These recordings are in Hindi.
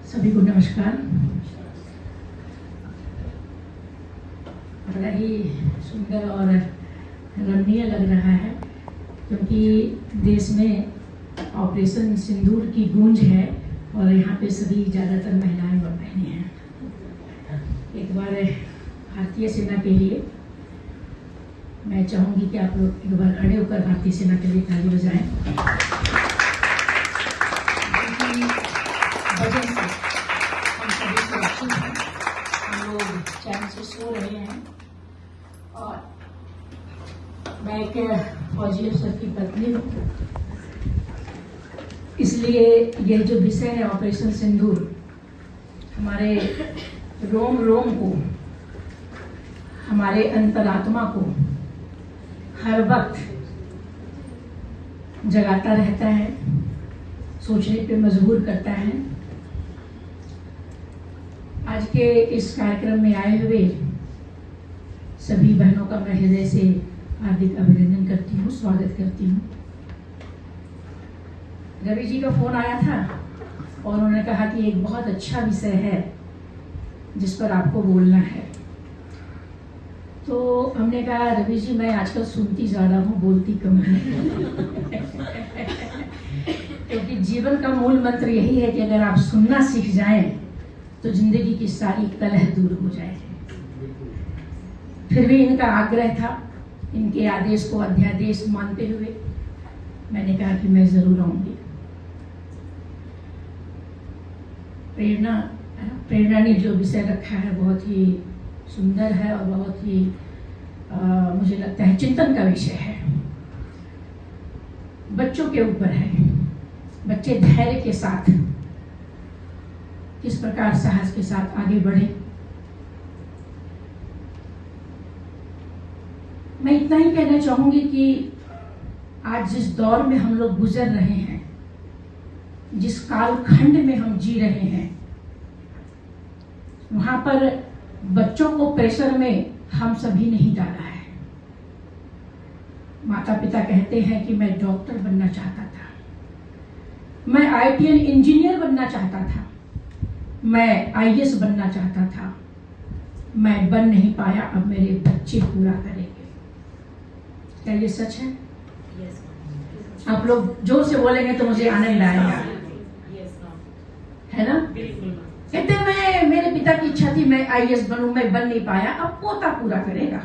सभी को नमस्कार। बड़ा ही सुंदर और रमणीय लग रहा है क्योंकि देश में ऑपरेशन सिंदूर की गूंज है और यहाँ पे सभी ज़्यादातर महिलाएं और बहनें हैं। एक बार भारतीय सेना के लिए मैं चाहूँगी कि आप लोग एक बार खड़े होकर भारतीय सेना के लिए ताली बजाएं। वजह से हम सभी सुरक्षित हैं, हम लोग चैन से सो रहे हैं। और मैं एक फौजी अफसर की पत्नी हूँ, इसलिए यह जो विषय है ऑपरेशन सिंदूर हमारे रोम रोम को, हमारे अंतरात्मा को हर वक्त जगाता रहता है, सोचने पे मजबूर करता है। आज के इस कार्यक्रम में आए हुए सभी बहनों का मैं हृदय से हार्दिक अभिनंदन करती हूँ, स्वागत करती हूँ। रवि जी का फोन आया था और उन्होंने कहा कि एक बहुत अच्छा विषय है जिस पर आपको बोलना है। तो हमने कहा रवि जी मैं आजकल सुनती ज़्यादा हूँ, बोलती कम हूँ क्योंकि जीवन का मूल मंत्र यही है कि अगर आप सुनना सीख जाएं तो जिंदगी की सारी कलह दूर हो जाए। फिर भी इनका आग्रह था, इनके आदेश को अध्यादेश मानते हुए मैंने कहा कि मैं जरूर आऊंगी। प्रेरणा ने जो विषय रखा है बहुत ही सुंदर है और बहुत ही मुझे लगता है चिंतन का विषय है। बच्चों के ऊपर है, बच्चे धैर्य के साथ किस प्रकार साहस के साथ आगे बढ़े। मैं इतना ही कहना चाहूंगी कि आज जिस दौर में हम लोग गुजर रहे हैं, जिस कालखंड में हम जी रहे हैं, वहां पर बच्चों को प्रेशर में हम सभी नहीं डाला है। माता पिता कहते हैं कि मैं डॉक्टर बनना चाहता था, मैं आईटीएन इंजीनियर बनना चाहता था, मैं आईएएस बनना चाहता था, मैं बन नहीं पाया, अब मेरे बच्चे पूरा करेंगे। क्या ये सच है? आप लोग जोर से बोलेंगे तो मुझे आनंद आएगा, है ना? कहते मैं, मेरे पिता की इच्छा थी मैं आईएएस बनूं, मैं बन नहीं पाया, अब पोता पूरा करेगा,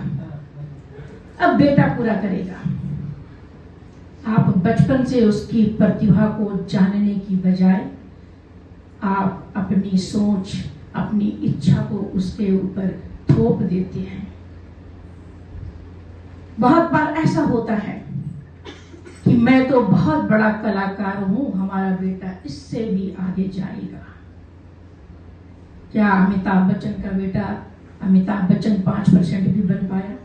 अब बेटा पूरा करेगा। आप बचपन से उसकी प्रतिभा को जानने की बजाय आप अपनी सोच, अपनी इच्छा को उसके ऊपर थोप देते हैं। बहुत बार ऐसा होता है कि मैं तो बहुत बड़ा कलाकार हूं, हमारा बेटा इससे भी आगे जाएगा। क्या अमिताभ बच्चन का बेटा अमिताभ बच्चन 5% भी बन पाया?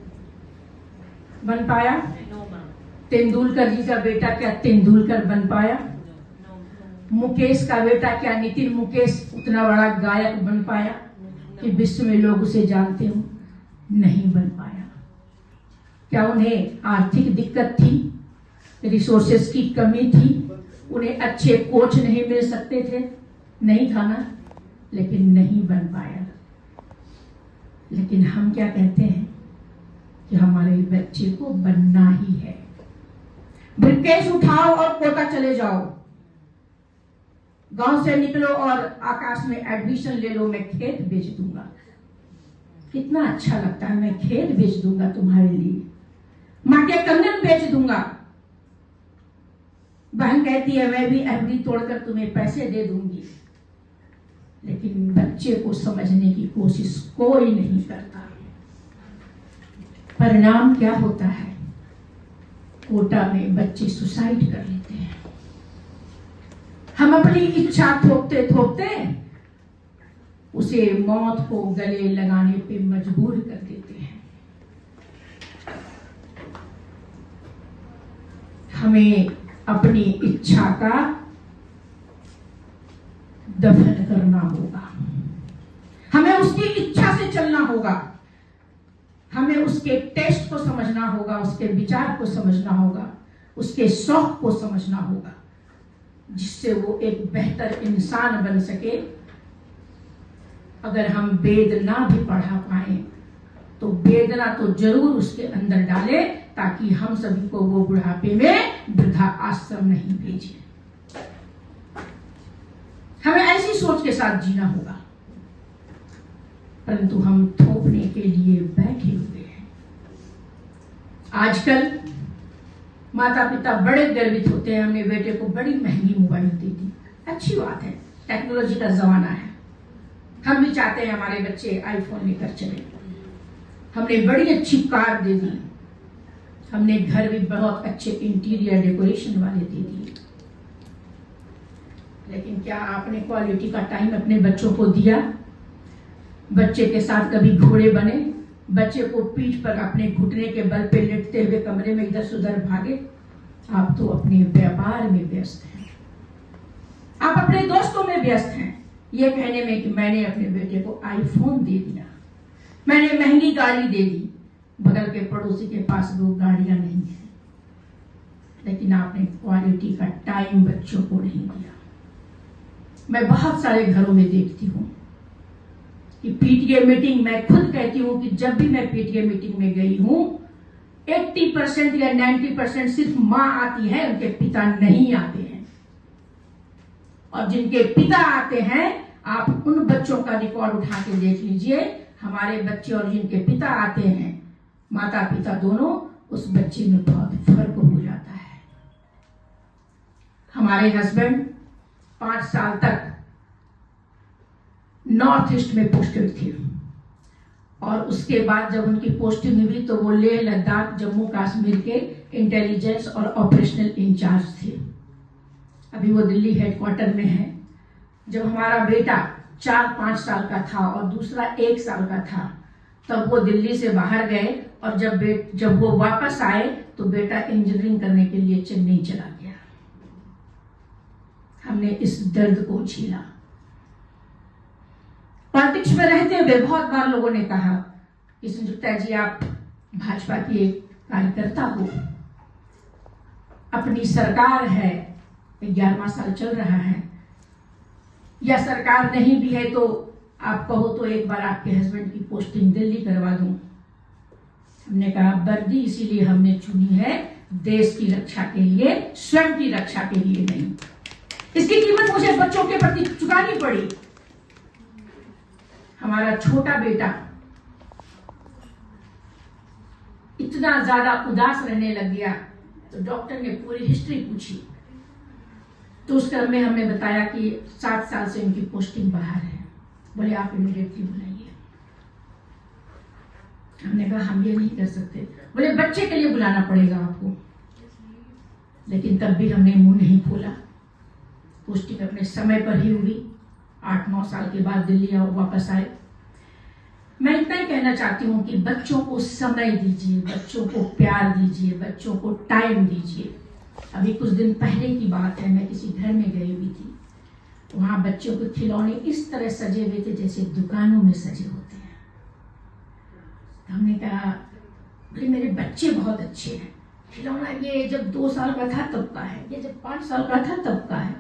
बन पाया? तेंदुलकर जी का बेटा क्या तेंदुलकर बन पाया? मुकेश का बेटा क्या नितिन मुकेश उतना बड़ा गायक बन पाया कि विश्व में लोग उसे जानते हो? नहीं बन पाया। क्या उन्हें आर्थिक दिक्कत थी, रिसोर्सेस की कमी थी, उन्हें अच्छे कोच नहीं मिल सकते थे? नहीं था ना, लेकिन नहीं बन पाया। लेकिन हम क्या कहते हैं कि हमारे बच्चे को बनना ही है। ब्रीफकेस उठाओ और कोटा चले जाओ, गांव से निकलो और आकाश में एडमिशन ले लो, मैं खेत बेच दूंगा। कितना अच्छा लगता है, मैं खेत बेच दूंगा तुम्हारे लिए, मां के कंगन बेच दूंगा। बहन कहती है मैं भी एफडी तोड़कर तुम्हें पैसे दे दूंगी। लेकिन बच्चे को समझने की कोशिश कोई नहीं करता। परिणाम क्या होता है? कोटा में बच्चे सुसाइड कर लेते हैं। हम अपनी इच्छा थोपते थोपते उसे मौत को गले लगाने पे मजबूर कर देते हैं। हमें अपनी इच्छा का दफन करना होगा, हमें उसकी इच्छा से चलना होगा, हमें उसके टेस्ट को समझना होगा, उसके विचार को समझना होगा, उसके शौक को समझना होगा, जिससे वो एक बेहतर इंसान बन सके अगर हम वेद ना भी पढ़ा पाए तो वेदना तो जरूर उसके अंदर डाले, ताकि हम सभी को वो बुढ़ापे में वृद्धा आश्रम नहीं भेजे। हमें ऐसी सोच के साथ जीना होगा, परंतु हम थोपने के लिए बैठे हुए हैं। आजकल माता पिता बड़े गर्वित होते हैं, हमने बेटे को बड़ी महंगी मोबाइल दे दी। अच्छी बात है, टेक्नोलॉजी का जमाना है, हम भी चाहते हैं हमारे बच्चे आईफोन लेकर चले। हमने बड़ी अच्छी कार दे दी, हमने घर भी बहुत अच्छे इंटीरियर डेकोरेशन वाले दे दिए, लेकिन क्या आपने क्वालिटी का टाइम अपने बच्चों को दिया? बच्चे के साथ कभी घोड़े बने? बच्चे को पीठ पर अपने घुटने के बल पे लेटते हुए कमरे में इधर से उधर भागे? आप तो अपने व्यापार में व्यस्त हैं, आप अपने दोस्तों में व्यस्त हैं, ये कहने में कि मैंने अपने बेटे को आईफोन दे दिया, मैंने महंगी गाड़ी दे दी। बगल के पड़ोसी के पास दो गाड़ियां नहीं है, लेकिन आपने क्वालिटी का टाइम बच्चों को नहीं दिया। मैं बहुत सारे घरों में देखती हूँ कि पीटीए मीटिंग, मैं खुद कहती हूँ कि जब भी मैं पीटीए मीटिंग में गई हूँ 80% या 90% सिर्फ माँ आती है, उनके पिता नहीं आते हैं। और जिनके पिता आते हैं, आप उन बच्चों का रिकॉर्ड उठा के देख लीजिए, हमारे बच्चे और जिनके पिता आते हैं, माता पिता दोनों, उस बच्चे में बहुत फर्क हो जाता है। हमारे हस्बैंड 5 साल तक नॉर्थ ईस्ट में पोस्टेड थे, और उसके बाद जब उनकी पोस्टिंग हुई तो वो लेह लद्दाख जम्मू कश्मीर के इंटेलिजेंस और ऑपरेशनल इंचार्ज थे। अभी वो दिल्ली हेडक्वार्टर में है। जब हमारा बेटा 4-5 साल का था और दूसरा 1 साल का था, तब वो दिल्ली से बाहर गए, और जब वो वापस आए तो बेटा इंजीनियरिंग करने के लिए चेन्नई चला गया। हमने इस दर्द को झेला। पॉलिटिक्स में रहते हुए बहुत बार लोगों ने कहा कि संयुक्ता जी, आप भाजपा की एक कार्यकर्ता हो, अपनी सरकार है, 11वां साल चल रहा है, या सरकार नहीं भी है तो आप कहो तो एक बार आपके हस्बैंड की पोस्टिंग दिल्ली करवा दूं। हमने कहा वर्दी इसीलिए हमने चुनी है, देश की रक्षा के लिए, स्वयं की रक्षा के लिए नहीं। इसकी कीमत मुझे बच्चों के प्रति चुकानी पड़ी। हमारा छोटा बेटा इतना ज्यादा उदास रहने लग गया, तो डॉक्टर ने पूरी हिस्ट्री पूछी, तो उस क्रम में हमने बताया कि 7 साल से उनकी पोस्टिंग बाहर है। बोले आप इमीडिएटली बुलाइए। हमने कहा हम ये नहीं कर सकते। बोले बच्चे के लिए बुलाना पड़ेगा आपको। लेकिन तब भी हमने मुंह नहीं खोला। पोस्टिंग अपने समय पर ही हुई। 8-9 साल के बाद दिल्ली वापस आए। मैं इतना ही कहना चाहती हूँ कि बच्चों को समय दीजिए, बच्चों को प्यार दीजिए, बच्चों को टाइम दीजिए। अभी कुछ दिन पहले की बात है, मैं किसी घर में गई हुई थी। वहां बच्चों के खिलौने इस तरह सजे हुए थे जैसे दुकानों में सजे होते हैं। हमने कहा भाई मेरे बच्चे बहुत अच्छे हैं, खिलौना ये जब 2 साल का था तब का है, ये जब 5 साल का था तब का है।